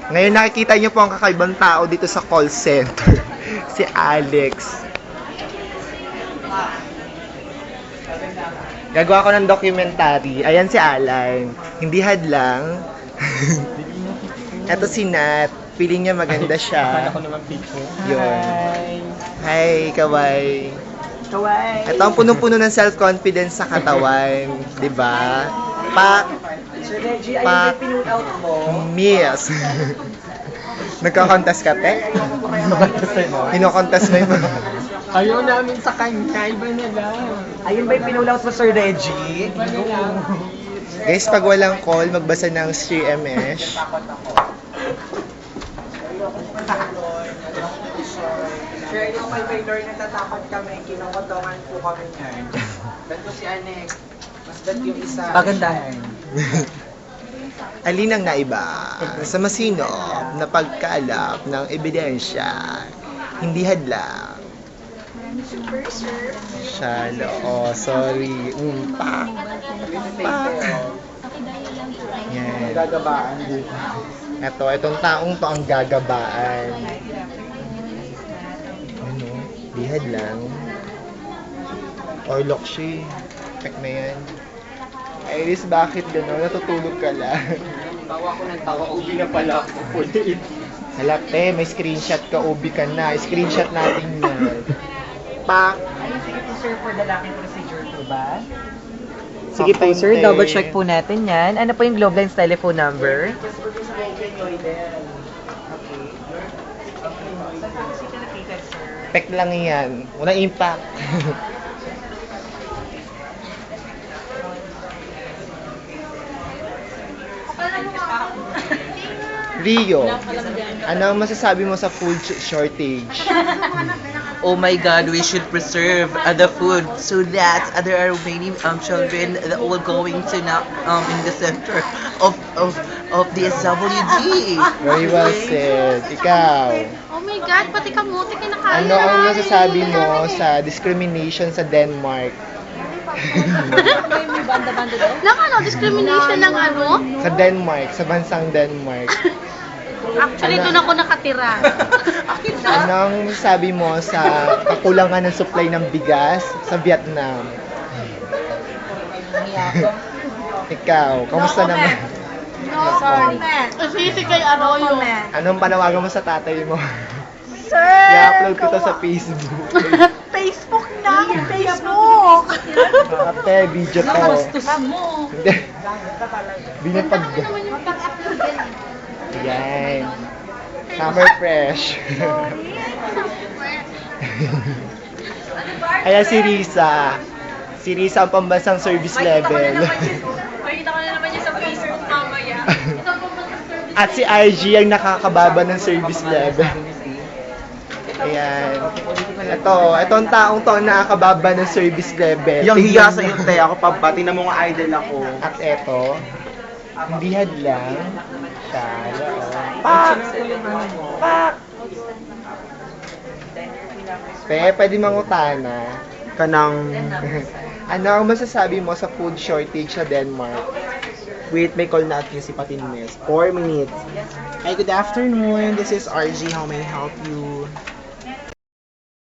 Ngayon nakikita niyo po ang kakaibang tao dito sa call center. Si Alex. Gagawa ko ng documentary. Ayan si Alan. Hindi hadlang. Ito si Nat. Feeling niya maganda siya. Ako naman picture. Yun. Hi, kaway. Kawai. Ito ang punong-puno ng self-confidence sa katawan. Diba? Pa, Sir Reggie, Pa- ayun yung pinull out mo. miss. Nagka-contest ka, te? Kino-contest mo yun. Ayaw namin sa kanya, iba na lang. Ayun ba yung pinull out mo, Sir Reggie? Iba na lang. Guys, pag walang call, magbasa ng CMS. Sir, yung kay Baylor natatakot kami, kinukotongan po kami niyan. Ba't ko si Anek? Mas ba't yung isa? Pagandahan. Alin ang naiba sa masinop na pagkalap ng ebidensya, hindi hadlang. Shalo, oh, sorry. Pak. Pak. Yan. Gagabaan dito. Itong taong to ang gagabaan. Ano? Di hadlang. Orlok siya. Pek na yan. Iris, bakit gano'n? Natutulog ka lang. Tawa ko ng tawa, ubi na pala ako. Hala, te, may screenshot ka, ubi ka na. Screenshot natin yan. Pak! Ayun, sige po sir, for the locking procedure po ba? Sige po, sir, double check po natin yan. Ano po yung Globe Lines telephone number? Pek lang yan. Unang impact. Rio, ano ang masasabi mo sa food shortage? Oh my God, we should preserve the food so that there are many children that will going to now in the center of the SWD. Very well said. Ikaw, Oh my God, pati kamote kinakain ano ang masasabi mo sa discrimination sa Denmark? Lang ano, discrimination ng ano? Sa Denmark, sa bansang Denmark. Actually, doon ako nakatira. Anong sabi mo sa kakulangan ng supply ng bigas sa Vietnam? Ikaw, kamusta naman? No, sorry. Sisi kay ano yung... Anong panawagan mo sa tatay mo? Sir! I-upload ko to sa Facebook. Facebook na! Facebook! Ate, video to. mo! Hindi. Binapag. naman yung pag-upload yan. Yan. Summer fresh. Ayan si Risa. Si Risa ang pambansang service level. Makikita ko na naman yun sa Facebook mamaya. At si IG ang nakakababa ng service level. Ayan. Ito ang taong to ang nakakababa ng service level. Yung Tingnan hiya sa mo. iyo, te. Ako pa ba? Tingnan mo nga idol ako. At eto, hindi hadlang. Shalo. Pak! Pak! Pwede mangutana. Kanang... Ano ang masasabi mo sa food shortage sa Denmark? Wait, may call na si Patines. 4 minutes. Hi, good afternoon. This is RG. How may I help you?